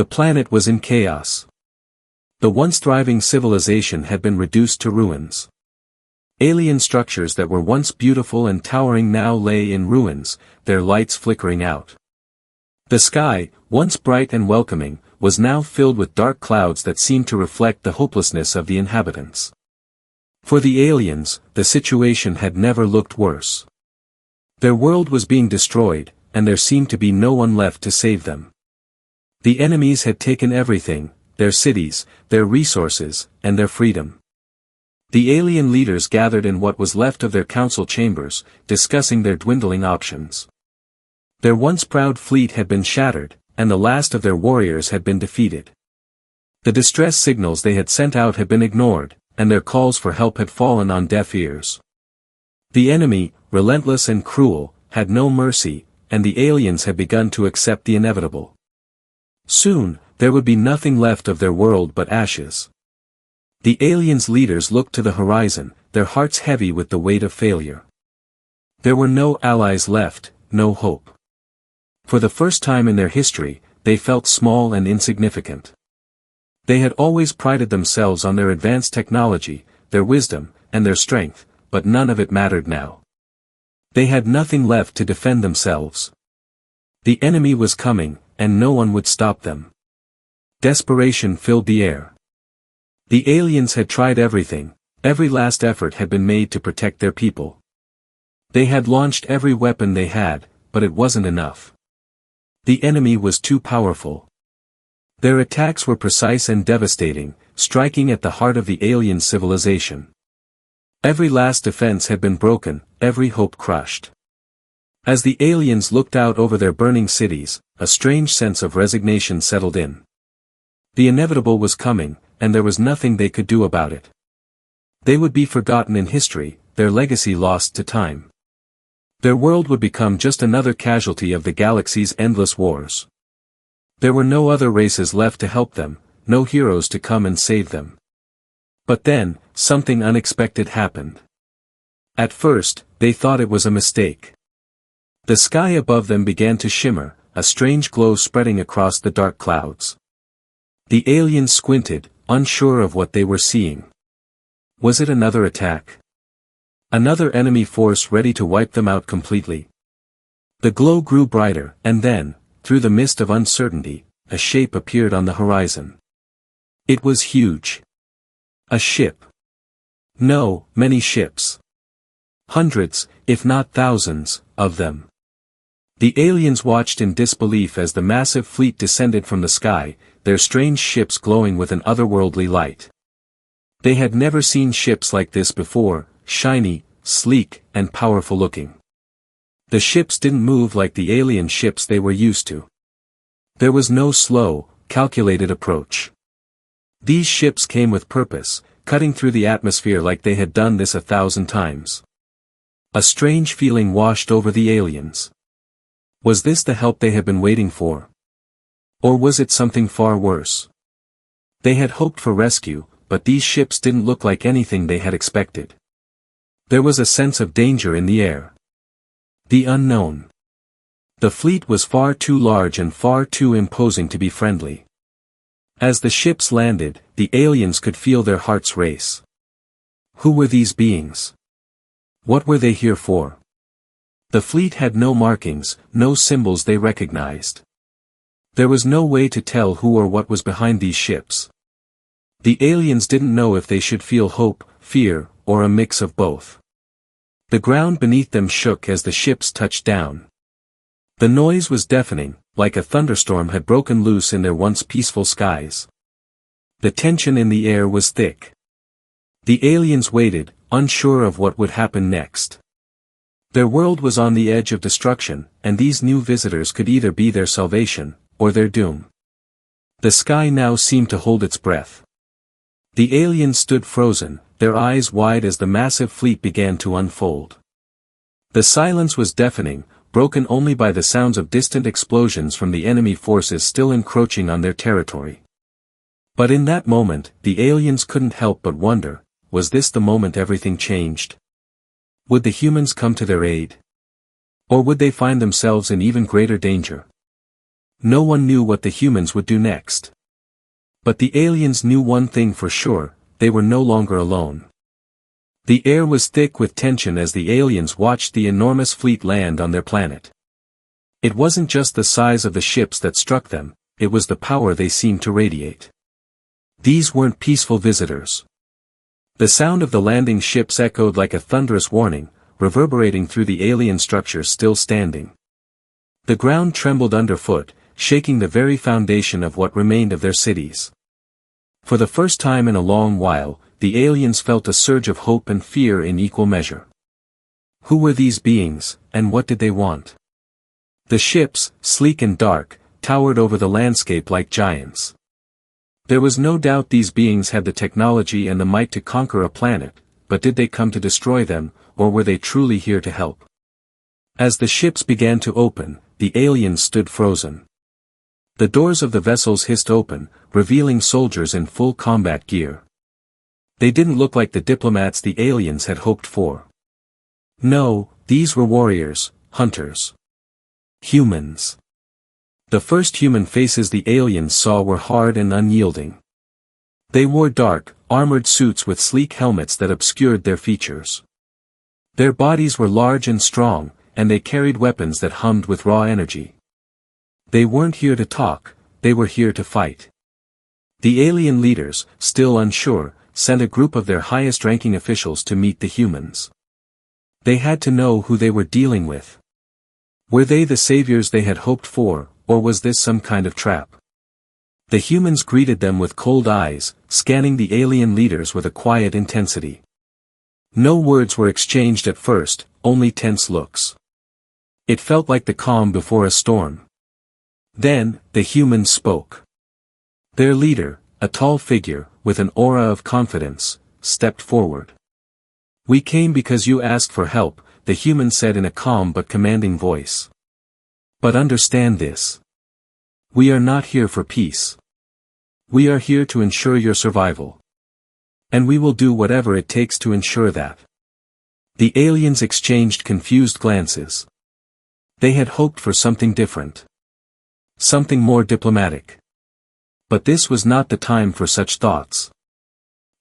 The planet was in chaos. The once thriving civilization had been reduced to ruins. Alien structures that were once beautiful and towering now lay in ruins, their lights flickering out. The sky, once bright and welcoming, was now filled with dark clouds that seemed to reflect the hopelessness of the inhabitants. For the aliens, the situation had never looked worse. Their world was being destroyed, and there seemed to be no one left to save them. The enemies had taken everything, their cities, their resources, and their freedom. The alien leaders gathered in what was left of their council chambers, discussing their dwindling options. Their once proud fleet had been shattered, and the last of their warriors had been defeated. The distress signals they had sent out had been ignored, and their calls for help had fallen on deaf ears. The enemy, relentless and cruel, had no mercy, and the aliens had begun to accept the inevitable. Soon, there would be nothing left of their world but ashes. The aliens' leaders looked to the horizon, their hearts heavy with the weight of failure. There were no allies left, no hope. For the first time in their history, they felt small and insignificant. They had always prided themselves on their advanced technology, their wisdom, and their strength, but none of it mattered now. They had nothing left to defend themselves. The enemy was coming, and no one would stop them. Desperation filled the air. The aliens had tried everything, every last effort had been made to protect their people. They had launched every weapon they had, but it wasn't enough. The enemy was too powerful. Their attacks were precise and devastating, striking at the heart of the alien civilization. Every last defense had been broken, every hope crushed. As the aliens looked out over their burning cities, a strange sense of resignation settled in. The inevitable was coming, and there was nothing they could do about it. They would be forgotten in history, their legacy lost to time. Their world would become just another casualty of the galaxy's endless wars. There were no other races left to help them, no heroes to come and save them. But then, something unexpected happened. At first, they thought it was a mistake. The sky above them began to shimmer, a strange glow spreading across the dark clouds. The aliens squinted, unsure of what they were seeing. Was it another attack? Another enemy force ready to wipe them out completely? The glow grew brighter, and then, through the mist of uncertainty, a shape appeared on the horizon. It was huge. A ship. No, many ships. Hundreds, if not thousands, of them. The aliens watched in disbelief as the massive fleet descended from the sky, their strange ships glowing with an otherworldly light. They had never seen ships like this before, shiny, sleek, and powerful looking. The ships didn't move like the alien ships they were used to. There was no slow, calculated approach. These ships came with purpose, cutting through the atmosphere like they had done this 1,000 times. A strange feeling washed over the aliens. Was this the help they had been waiting for? Or was it something far worse? They had hoped for rescue, but these ships didn't look like anything they had expected. There was a sense of danger in the air. The unknown. The fleet was far too large and far too imposing to be friendly. As the ships landed, the aliens could feel their hearts race. Who were these beings? What were they here for? The fleet had no markings, no symbols they recognized. There was no way to tell who or what was behind these ships. The aliens didn't know if they should feel hope, fear, or a mix of both. The ground beneath them shook as the ships touched down. The noise was deafening, like a thunderstorm had broken loose in their once peaceful skies. The tension in the air was thick. The aliens waited, unsure of what would happen next. Their world was on the edge of destruction, and these new visitors could either be their salvation, or their doom. The sky now seemed to hold its breath. The aliens stood frozen, their eyes wide as the massive fleet began to unfold. The silence was deafening, broken only by the sounds of distant explosions from the enemy forces still encroaching on their territory. But in that moment, the aliens couldn't help but wonder, was this the moment everything changed? Would the humans come to their aid? Or would they find themselves in even greater danger? No one knew what the humans would do next. But the aliens knew one thing for sure, they were no longer alone. The air was thick with tension as the aliens watched the enormous fleet land on their planet. It wasn't just the size of the ships that struck them, it was the power they seemed to radiate. These weren't peaceful visitors. The sound of the landing ships echoed like a thunderous warning, reverberating through the alien structures still standing. The ground trembled underfoot, shaking the very foundation of what remained of their cities. For the first time in a long while, the aliens felt a surge of hope and fear in equal measure. Who were these beings, and what did they want? The ships, sleek and dark, towered over the landscape like giants. There was no doubt these beings had the technology and the might to conquer a planet, but did they come to destroy them, or were they truly here to help? As the ships began to open, the aliens stood frozen. The doors of the vessels hissed open, revealing soldiers in full combat gear. They didn't look like the diplomats the aliens had hoped for. No, these were warriors, hunters. Humans. The first human faces the aliens saw were hard and unyielding. They wore dark, armored suits with sleek helmets that obscured their features. Their bodies were large and strong, and they carried weapons that hummed with raw energy. They weren't here to talk, they were here to fight. The alien leaders, still unsure, sent a group of their highest-ranking officials to meet the humans. They had to know who they were dealing with. Were they the saviors they had hoped for, or was this some kind of trap? The humans greeted them with cold eyes, scanning the alien leaders with a quiet intensity. No words were exchanged at first, only tense looks. It felt like the calm before a storm. Then, the humans spoke. Their leader, a tall figure, with an aura of confidence, stepped forward. "We came because you asked for help," the human said in a calm but commanding voice. "But understand this. We are not here for peace. We are here to ensure your survival. And we will do whatever it takes to ensure that." The aliens exchanged confused glances. They had hoped for something different. Something more diplomatic. But this was not the time for such thoughts.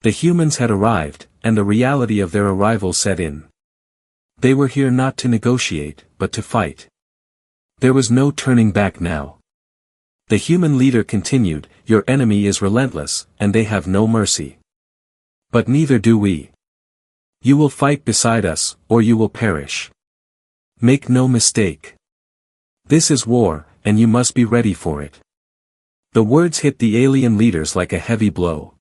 The humans had arrived, and the reality of their arrival set in. They were here not to negotiate, but to fight. There was no turning back now. The human leader continued, "Your enemy is relentless, and they have no mercy. But neither do we. You will fight beside us, or you will perish. Make no mistake. This is war, and you must be ready for it." The words hit the alien leaders like a heavy blow.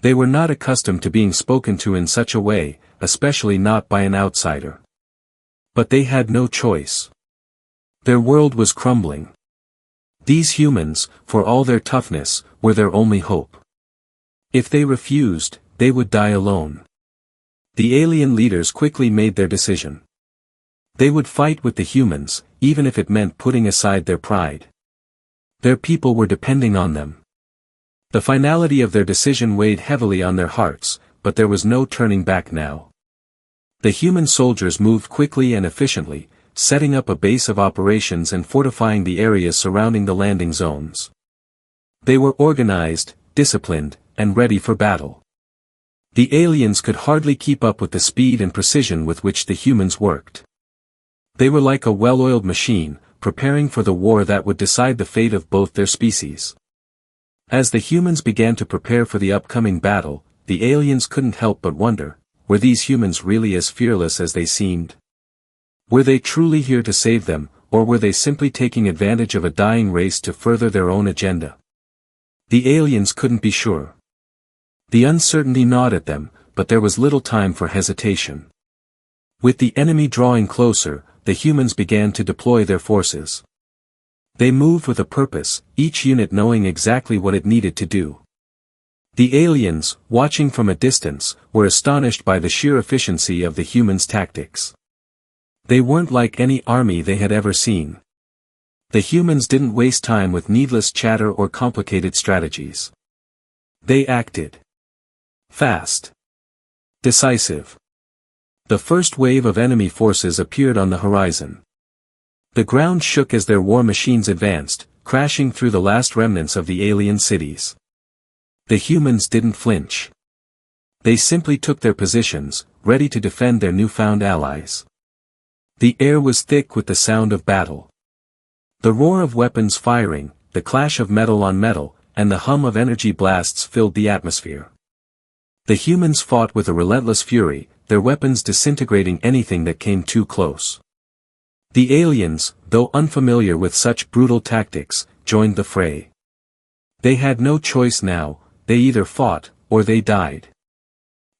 They were not accustomed to being spoken to in such a way, especially not by an outsider. But they had no choice. Their world was crumbling. These humans, for all their toughness, were their only hope. If they refused, they would die alone. The alien leaders quickly made their decision. They would fight with the humans, even if it meant putting aside their pride. Their people were depending on them. The finality of their decision weighed heavily on their hearts, but there was no turning back now. The human soldiers moved quickly and efficiently, setting up a base of operations and fortifying the areas surrounding the landing zones. They were organized, disciplined, and ready for battle. The aliens could hardly keep up with the speed and precision with which the humans worked. They were like a well-oiled machine, preparing for the war that would decide the fate of both their species. As the humans began to prepare for the upcoming battle, the aliens couldn't help but wonder, were these humans really as fearless as they seemed? Were they truly here to save them, or were they simply taking advantage of a dying race to further their own agenda? The aliens couldn't be sure. The uncertainty gnawed at them, but there was little time for hesitation. With the enemy drawing closer, the humans began to deploy their forces. They moved with a purpose, each unit knowing exactly what it needed to do. The aliens, watching from a distance, were astonished by the sheer efficiency of the humans' tactics. They weren't like any army they had ever seen. The humans didn't waste time with needless chatter or complicated strategies. They acted. Fast. Decisive. The first wave of enemy forces appeared on the horizon. The ground shook as their war machines advanced, crashing through the last remnants of the alien cities. The humans didn't flinch. They simply took their positions, ready to defend their newfound allies. The air was thick with the sound of battle. The roar of weapons firing, the clash of metal on metal, and the hum of energy blasts filled the atmosphere. The humans fought with a relentless fury, their weapons disintegrating anything that came too close. The aliens, though unfamiliar with such brutal tactics, joined the fray. They had no choice now, they either fought, or they died.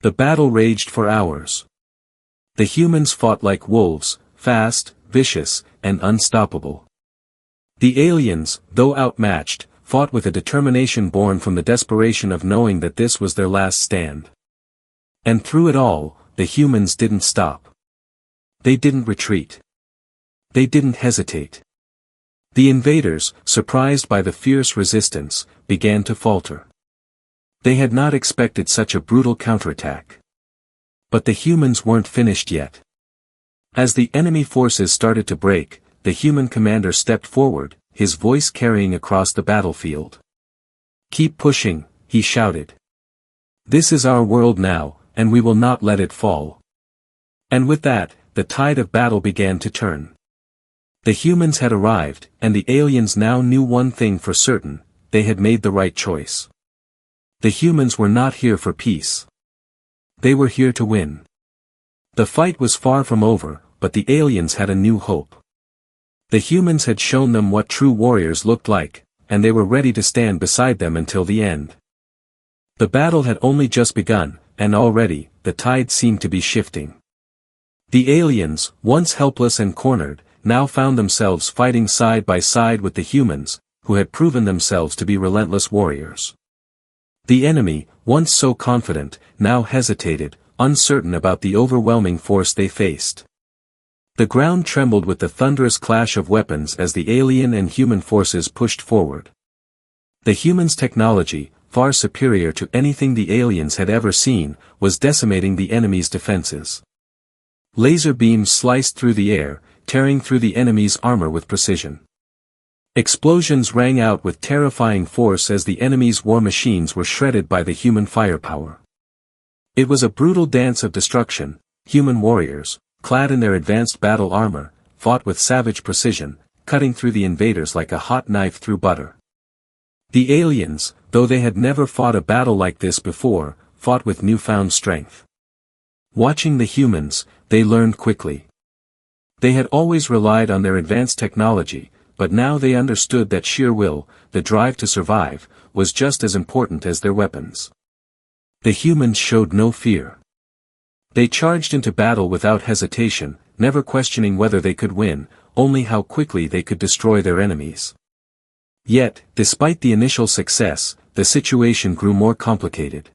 The battle raged for hours. The humans fought like wolves, fast, vicious, and unstoppable. The aliens, though outmatched, fought with a determination born from the desperation of knowing that this was their last stand. And through it all, the humans didn't stop. They didn't retreat. They didn't hesitate. The invaders, surprised by the fierce resistance, began to falter. They had not expected such a brutal counterattack. But the humans weren't finished yet. As the enemy forces started to break, the human commander stepped forward, his voice carrying across the battlefield. "Keep pushing," he shouted. "This is our world now, and we will not let it fall." And with that, the tide of battle began to turn. The humans had arrived, and the aliens now knew one thing for certain: they had made the right choice. The humans were not here for peace. They were here to win. The fight was far from over, but the aliens had a new hope. The humans had shown them what true warriors looked like, and they were ready to stand beside them until the end. The battle had only just begun, and already, the tide seemed to be shifting. The aliens, once helpless and cornered, now found themselves fighting side by side with the humans, who had proven themselves to be relentless warriors. The enemy, once so confident, now hesitated, uncertain about the overwhelming force they faced. The ground trembled with the thunderous clash of weapons as the alien and human forces pushed forward. The humans' technology, far superior to anything the aliens had ever seen, was decimating the enemy's defenses. Laser beams sliced through the air, tearing through the enemy's armor with precision. Explosions rang out with terrifying force as the enemy's war machines were shredded by the human firepower. It was a brutal dance of destruction. Human warriors, clad in their advanced battle armor, fought with savage precision, cutting through the invaders like a hot knife through butter. The aliens, though they had never fought a battle like this before, fought with newfound strength. Watching the humans, they learned quickly. They had always relied on their advanced technology, but now they understood that sheer will, the drive to survive, was just as important as their weapons. The humans showed no fear. They charged into battle without hesitation, never questioning whether they could win, only how quickly they could destroy their enemies. Yet, despite the initial success, the situation grew more complicated.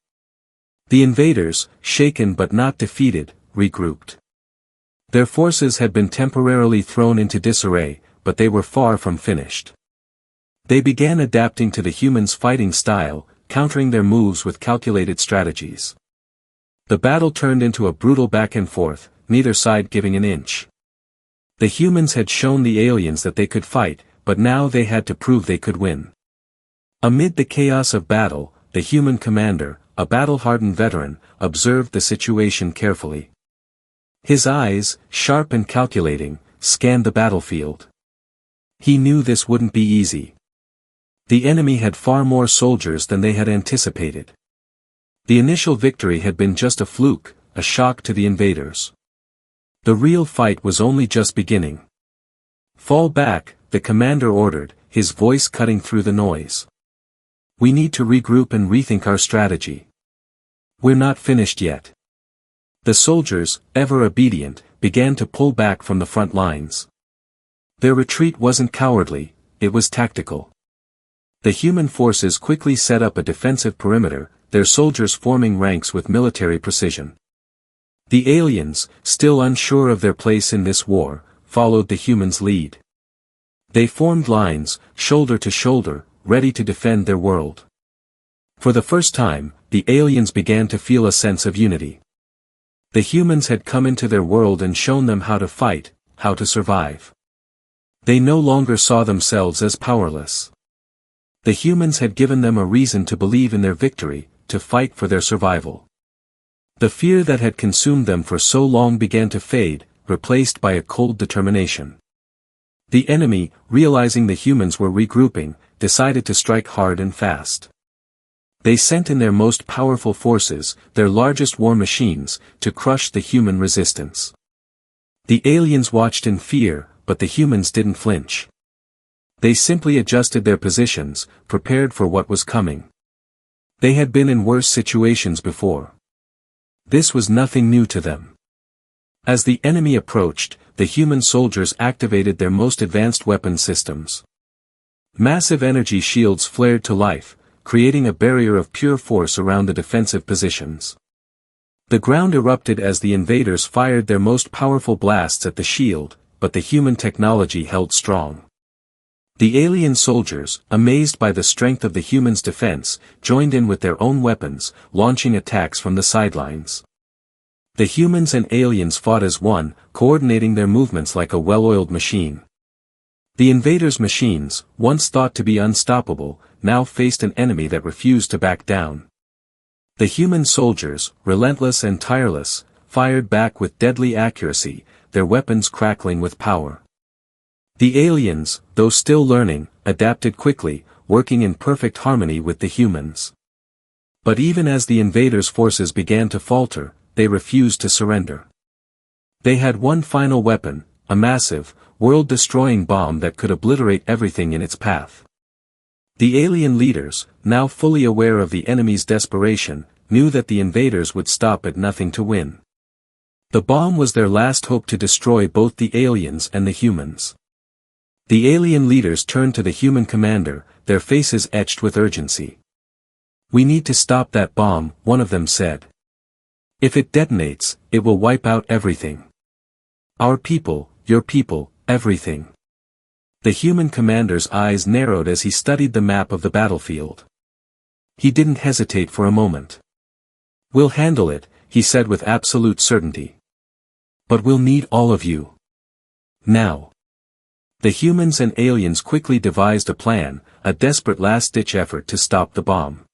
The invaders, shaken but not defeated, regrouped. Their forces had been temporarily thrown into disarray, but they were far from finished. They began adapting to the humans' fighting style, countering their moves with calculated strategies. The battle turned into a brutal back and forth, neither side giving an inch. The humans had shown the aliens that they could fight, but now they had to prove they could win. Amid the chaos of battle, the human commander, a battle-hardened veteran, observed the situation carefully. His eyes, sharp and calculating, scanned the battlefield. He knew this wouldn't be easy. The enemy had far more soldiers than they had anticipated. The initial victory had been just a fluke, a shock to the invaders. The real fight was only just beginning. "Fall back," the commander ordered, his voice cutting through the noise. "We need to regroup and rethink our strategy. We're not finished yet." The soldiers, ever obedient, began to pull back from the front lines. Their retreat wasn't cowardly, it was tactical. The human forces quickly set up a defensive perimeter, their soldiers forming ranks with military precision. The aliens, still unsure of their place in this war, followed the humans' lead. They formed lines, shoulder to shoulder, ready to defend their world. For the first time, the aliens began to feel a sense of unity. The humans had come into their world and shown them how to fight, how to survive. They no longer saw themselves as powerless. The humans had given them a reason to believe in their victory, to fight for their survival. The fear that had consumed them for so long began to fade, replaced by a cold determination. The enemy, realizing the humans were regrouping, decided to strike hard and fast. They sent in their most powerful forces, their largest war machines, to crush the human resistance. The aliens watched in fear, but the humans didn't flinch. They simply adjusted their positions, prepared for what was coming. They had been in worse situations before. This was nothing new to them. As the enemy approached, the human soldiers activated their most advanced weapon systems. Massive energy shields flared to life, creating a barrier of pure force around the defensive positions. The ground erupted as the invaders fired their most powerful blasts at the shield, but the human technology held strong. The alien soldiers, amazed by the strength of the humans' defense, joined in with their own weapons, launching attacks from the sidelines. The humans and aliens fought as one, coordinating their movements like a well-oiled machine. The invaders' machines, once thought to be unstoppable, now faced an enemy that refused to back down. The human soldiers, relentless and tireless, fired back with deadly accuracy, their weapons crackling with power. The aliens, though still learning, adapted quickly, working in perfect harmony with the humans. But even as the invaders' forces began to falter, they refused to surrender. They had one final weapon, a massive, world-destroying bomb that could obliterate everything in its path. The alien leaders, now fully aware of the enemy's desperation, knew that the invaders would stop at nothing to win. The bomb was their last hope to destroy both the aliens and the humans. The alien leaders turned to the human commander, their faces etched with urgency. "We need to stop that bomb," one of them said. "If it detonates, it will wipe out everything. Our people, your people, everything." The human commander's eyes narrowed as he studied the map of the battlefield. He didn't hesitate for a moment. "We'll handle it," he said with absolute certainty. "But we'll need all of you. Now." The humans and aliens quickly devised a plan, a desperate last-ditch effort to stop the bomb.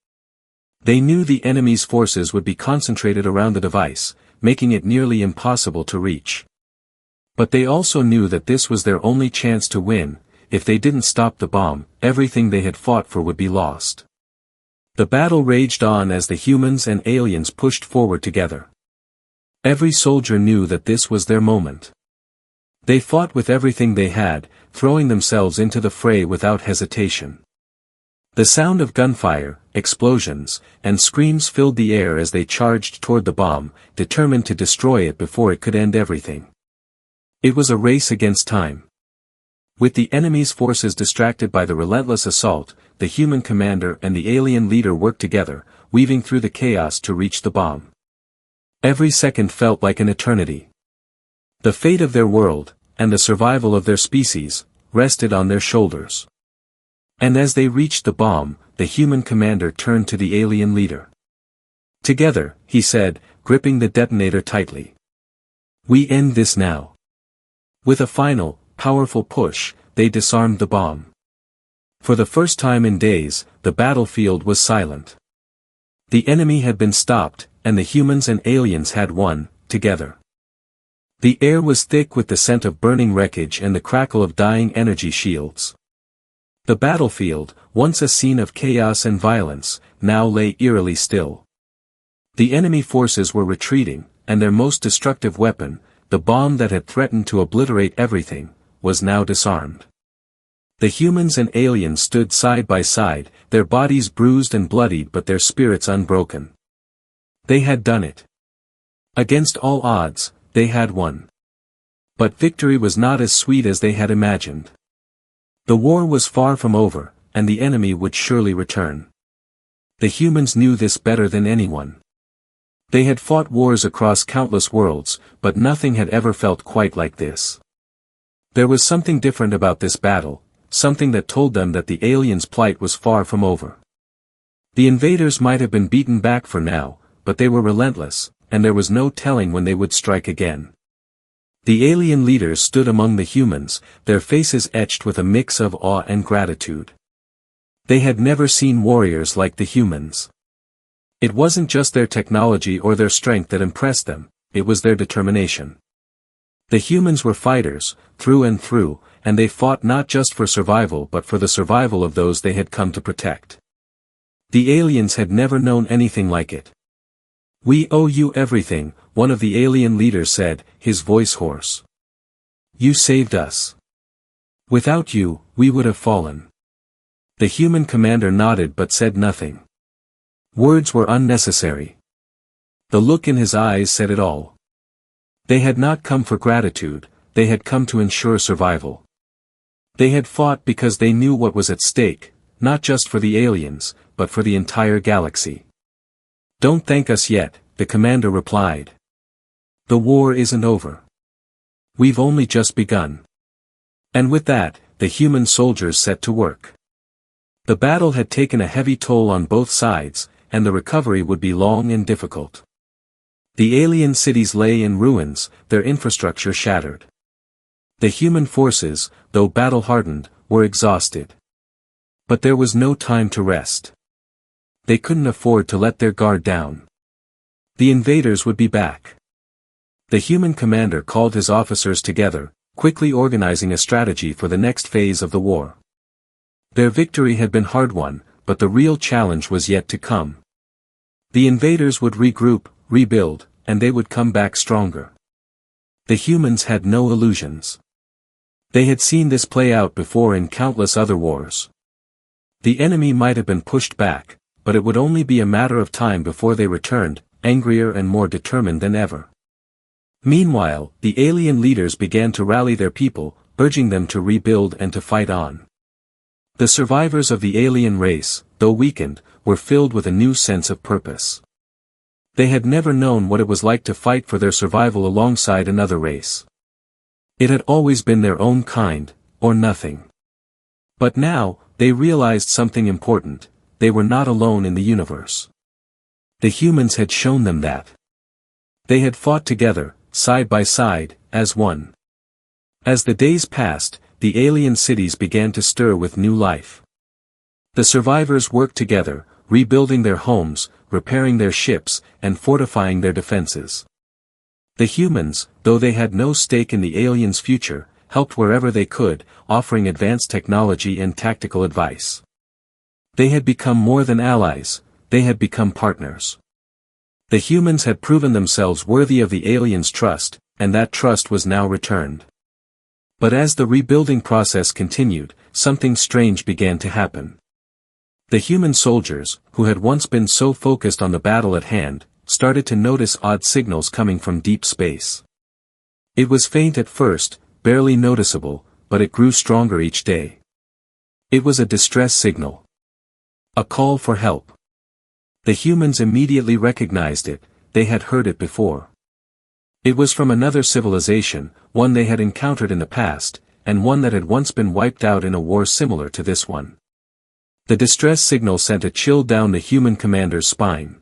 They knew the enemy's forces would be concentrated around the device, making it nearly impossible to reach. But they also knew that this was their only chance to win. If they didn't stop the bomb, everything they had fought for would be lost. The battle raged on as the humans and aliens pushed forward together. Every soldier knew that this was their moment. They fought with everything they had, throwing themselves into the fray without hesitation. The sound of gunfire, explosions, and screams filled the air as they charged toward the bomb, determined to destroy it before it could end everything. It was a race against time. With the enemy's forces distracted by the relentless assault, the human commander and the alien leader worked together, weaving through the chaos to reach the bomb. Every second felt like an eternity. The fate of their world, and the survival of their species, rested on their shoulders. And as they reached the bomb, the human commander turned to the alien leader. "Together," he said, gripping the detonator tightly. "We end this now." With a final, powerful push, they disarmed the bomb. For the first time in days, the battlefield was silent. The enemy had been stopped, and the humans and aliens had won, together. The air was thick with the scent of burning wreckage and the crackle of dying energy shields. The battlefield, once a scene of chaos and violence, now lay eerily still. The enemy forces were retreating, and their most destructive weapon, the bomb that had threatened to obliterate everything, was now disarmed. The humans and aliens stood side by side, their bodies bruised and bloodied but their spirits unbroken. They had done it. Against all odds, they had won. But victory was not as sweet as they had imagined. The war was far from over, and the enemy would surely return. The humans knew this better than anyone. They had fought wars across countless worlds, but nothing had ever felt quite like this. There was something different about this battle, something that told them that the aliens' plight was far from over. The invaders might have been beaten back for now, but they were relentless, and there was no telling when they would strike again. The alien leaders stood among the humans, their faces etched with a mix of awe and gratitude. They had never seen warriors like the humans. It wasn't just their technology or their strength that impressed them, it was their determination. The humans were fighters, through and through, and they fought not just for survival but for the survival of those they had come to protect. The aliens had never known anything like it. "We owe you everything," one of the alien leaders said, his voice hoarse. "You saved us. Without you, we would have fallen." The human commander nodded but said nothing. Words were unnecessary. The look in his eyes said it all. They had not come for gratitude, they had come to ensure survival. They had fought because they knew what was at stake, not just for the aliens, but for the entire galaxy. "Don't thank us yet," the commander replied. "The war isn't over. We've only just begun." And with that, the human soldiers set to work. The battle had taken a heavy toll on both sides, and the recovery would be long and difficult. The alien cities lay in ruins, their infrastructure shattered. The human forces, though battle-hardened, were exhausted. But there was no time to rest. They couldn't afford to let their guard down. The invaders would be back. The human commander called his officers together, quickly organizing a strategy for the next phase of the war. Their victory had been hard-won, but the real challenge was yet to come. The invaders would regroup, rebuild, and they would come back stronger. The humans had no illusions. They had seen this play out before in countless other wars. The enemy might have been pushed back, but it would only be a matter of time before they returned, angrier and more determined than ever. Meanwhile, the alien leaders began to rally their people, urging them to rebuild and to fight on. The survivors of the alien race, though weakened, were filled with a new sense of purpose. They had never known what it was like to fight for their survival alongside another race. It had always been their own kind, or nothing. But now, they realized something important: they were not alone in the universe. The humans had shown them that. They had fought together, side by side, as one. As the days passed, the alien cities began to stir with new life. The survivors worked together, rebuilding their homes, repairing their ships, and fortifying their defenses. The humans, though they had no stake in the aliens' future, helped wherever they could, offering advanced technology and tactical advice. They had become more than allies, they had become partners. The humans had proven themselves worthy of the aliens' trust, and that trust was now returned. But as the rebuilding process continued, something strange began to happen. The human soldiers, who had once been so focused on the battle at hand, started to notice odd signals coming from deep space. It was faint at first, barely noticeable, but it grew stronger each day. It was a distress signal. A call for help. The humans immediately recognized it, they had heard it before. It was from another civilization, one they had encountered in the past, and one that had once been wiped out in a war similar to this one. The distress signal sent a chill down the human commander's spine.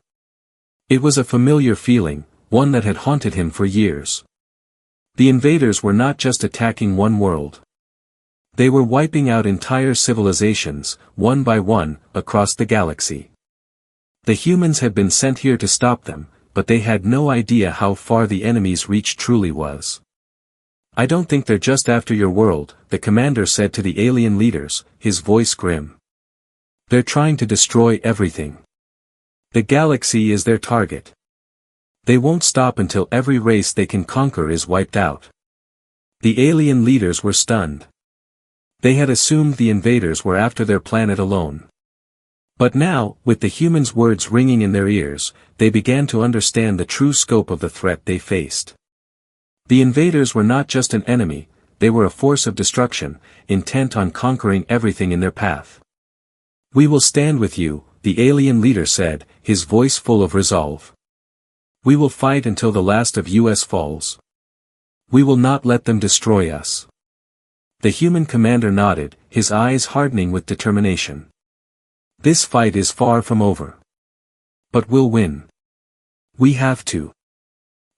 It was a familiar feeling, one that had haunted him for years. The invaders were not just attacking one world. They were wiping out entire civilizations, one by one, across the galaxy. The humans had been sent here to stop them, but they had no idea how far the enemy's reach truly was. "I don't think they're just after your world," the commander said to the alien leaders, his voice grim. "They're trying to destroy everything. The galaxy is their target. They won't stop until every race they can conquer is wiped out." The alien leaders were stunned. They had assumed the invaders were after their planet alone. But now, with the humans' words ringing in their ears, they began to understand the true scope of the threat they faced. The invaders were not just an enemy, they were a force of destruction, intent on conquering everything in their path. "We will stand with you," the alien leader said, his voice full of resolve. "We will fight until the last of us falls. We will not let them destroy us." The human commander nodded, his eyes hardening with determination. "This fight is far from over. But we'll win. We have to."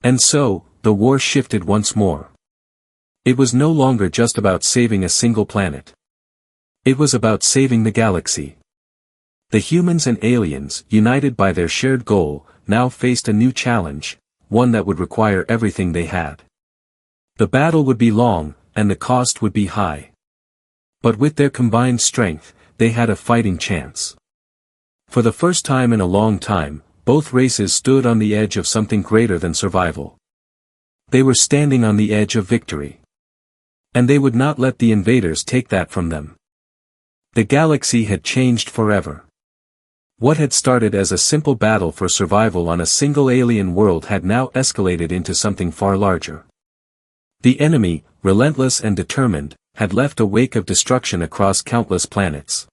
And so, the war shifted once more. It was no longer just about saving a single planet. It was about saving the galaxy. The humans and aliens, united by their shared goal, now faced a new challenge, one that would require everything they had. The battle would be long, and the cost would be high. But with their combined strength, they had a fighting chance. For the first time in a long time, both races stood on the edge of something greater than survival. They were standing on the edge of victory. And they would not let the invaders take that from them. The galaxy had changed forever. What had started as a simple battle for survival on a single alien world had now escalated into something far larger. The enemy, relentless and determined, had left a wake of destruction across countless planets.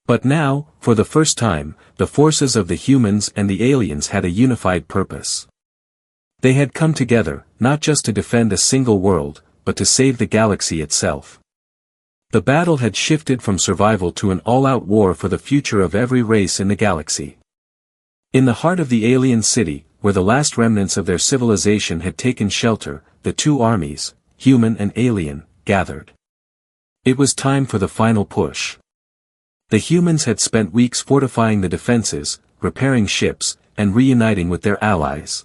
But now, for the first time, the forces of the humans and the aliens had a unified purpose. They had come together, not just to defend a single world, but to save the galaxy itself. The battle had shifted from survival to an all-out war for the future of every race in the galaxy. In the heart of the alien city, where the last remnants of their civilization had taken shelter, the two armies, human and alien, gathered. It was time for the final push. The humans had spent weeks fortifying the defenses, repairing ships, and reuniting with their allies.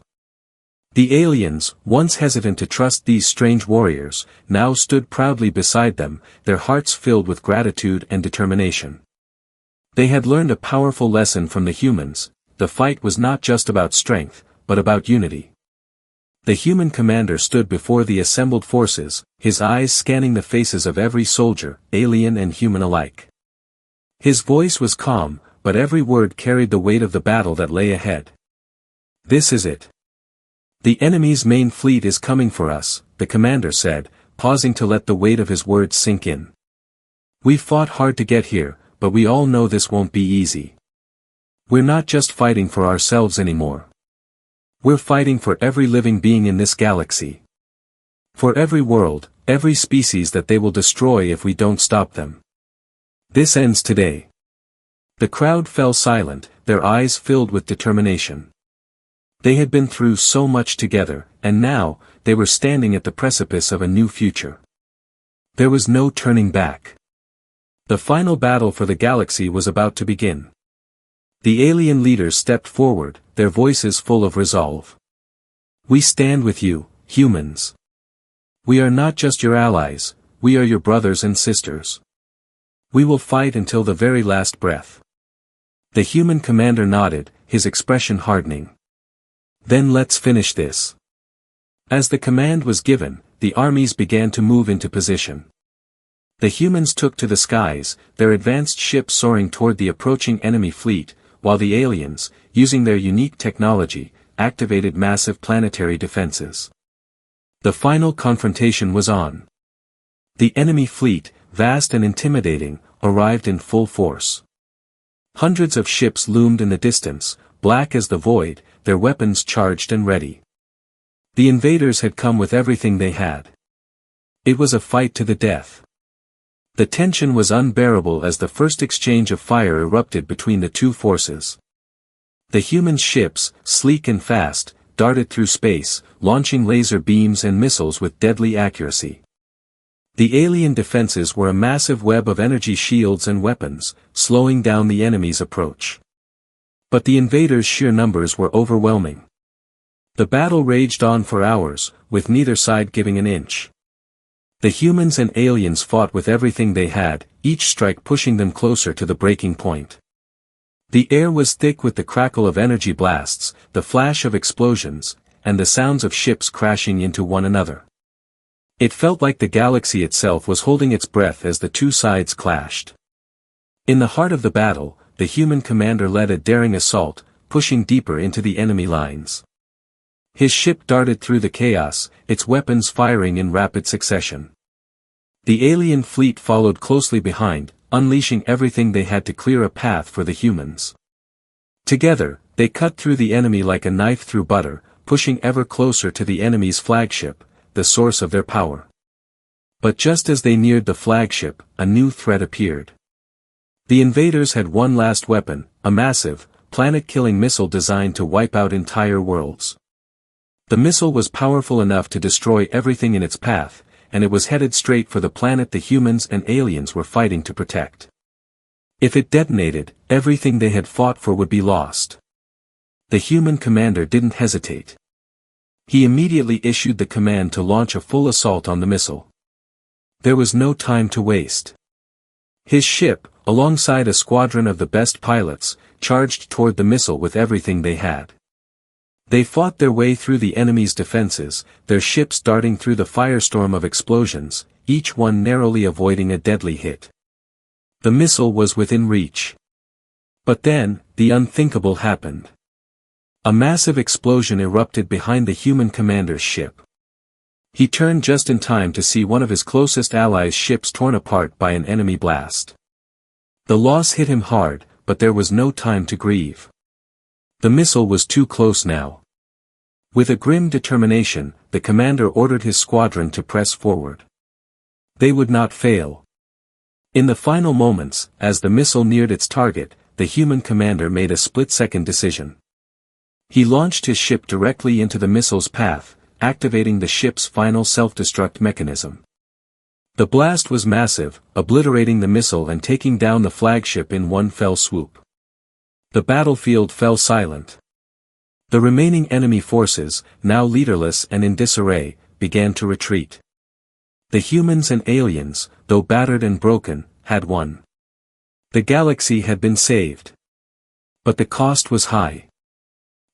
The aliens, once hesitant to trust these strange warriors, now stood proudly beside them, their hearts filled with gratitude and determination. They had learned a powerful lesson from the humans: the fight was not just about strength, but about unity. The human commander stood before the assembled forces, his eyes scanning the faces of every soldier, alien and human alike. His voice was calm, but every word carried the weight of the battle that lay ahead. "This is it. The enemy's main fleet is coming for us," the commander said, pausing to let the weight of his words sink in. "We've fought hard to get here, but we all know this won't be easy. We're not just fighting for ourselves anymore. We're fighting for every living being in this galaxy. For every world, every species that they will destroy if we don't stop them. This ends today." The crowd fell silent, their eyes filled with determination. They had been through so much together, and now, they were standing at the precipice of a new future. There was no turning back. The final battle for the galaxy was about to begin. The alien leaders stepped forward, their voices full of resolve. "We stand with you, humans. We are not just your allies, we are your brothers and sisters. We will fight until the very last breath." The human commander nodded, his expression hardening. "Then let's finish this." As the command was given, the armies began to move into position. The humans took to the skies, their advanced ships soaring toward the approaching enemy fleet, while the aliens, using their unique technology, activated massive planetary defenses. The final confrontation was on. The enemy fleet, vast and intimidating, arrived in full force. Hundreds of ships loomed in the distance, black as the void, their weapons charged and ready. The invaders had come with everything they had. It was a fight to the death. The tension was unbearable as the first exchange of fire erupted between the two forces. The human ships, sleek and fast, darted through space, launching laser beams and missiles with deadly accuracy. The alien defenses were a massive web of energy shields and weapons, slowing down the enemy's approach. But the invaders' sheer numbers were overwhelming. The battle raged on for hours, with neither side giving an inch. The humans and aliens fought with everything they had, each strike pushing them closer to the breaking point. The air was thick with the crackle of energy blasts, the flash of explosions, and the sounds of ships crashing into one another. It felt like the galaxy itself was holding its breath as the two sides clashed. In the heart of the battle, the human commander led a daring assault, pushing deeper into the enemy lines. His ship darted through the chaos, its weapons firing in rapid succession. The alien fleet followed closely behind, unleashing everything they had to clear a path for the humans. Together, they cut through the enemy like a knife through butter, pushing ever closer to the enemy's flagship, the source of their power. But just as they neared the flagship, a new threat appeared. The invaders had one last weapon, a massive, planet-killing missile designed to wipe out entire worlds. The missile was powerful enough to destroy everything in its path, and it was headed straight for the planet the humans and aliens were fighting to protect. If it detonated, everything they had fought for would be lost. The human commander didn't hesitate. He immediately issued the command to launch a full assault on the missile. There was no time to waste. His ship, alongside a squadron of the best pilots, charged toward the missile with everything they had. They fought their way through the enemy's defenses, their ships darting through the firestorm of explosions, each one narrowly avoiding a deadly hit. The missile was within reach. But then, the unthinkable happened. A massive explosion erupted behind the human commander's ship. He turned just in time to see one of his closest allies' ships torn apart by an enemy blast. The loss hit him hard, but there was no time to grieve. The missile was too close now. With a grim determination, the commander ordered his squadron to press forward. They would not fail. In the final moments, as the missile neared its target, the human commander made a split-second decision. He launched his ship directly into the missile's path, activating the ship's final self-destruct mechanism. The blast was massive, obliterating the missile and taking down the flagship in one fell swoop. The battlefield fell silent. The remaining enemy forces, now leaderless and in disarray, began to retreat. The humans and aliens, though battered and broken, had won. The galaxy had been saved. But the cost was high.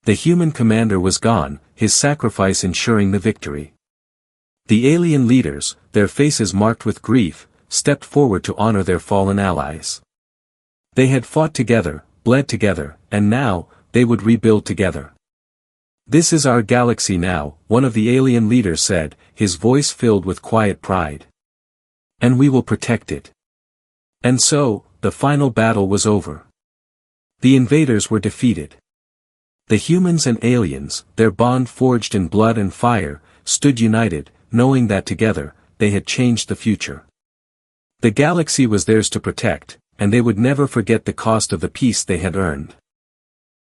The human commander was gone, his sacrifice ensuring the victory. The alien leaders, their faces marked with grief, stepped forward to honor their fallen allies. They had fought together, bled together, and now, they would rebuild together. "This is our galaxy now," one of the alien leaders said, his voice filled with quiet pride. "And we will protect it." And so, the final battle was over. The invaders were defeated. The humans and aliens, their bond forged in blood and fire, stood united, knowing that together, they had changed the future. The galaxy was theirs to protect, and they would never forget the cost of the peace they had earned.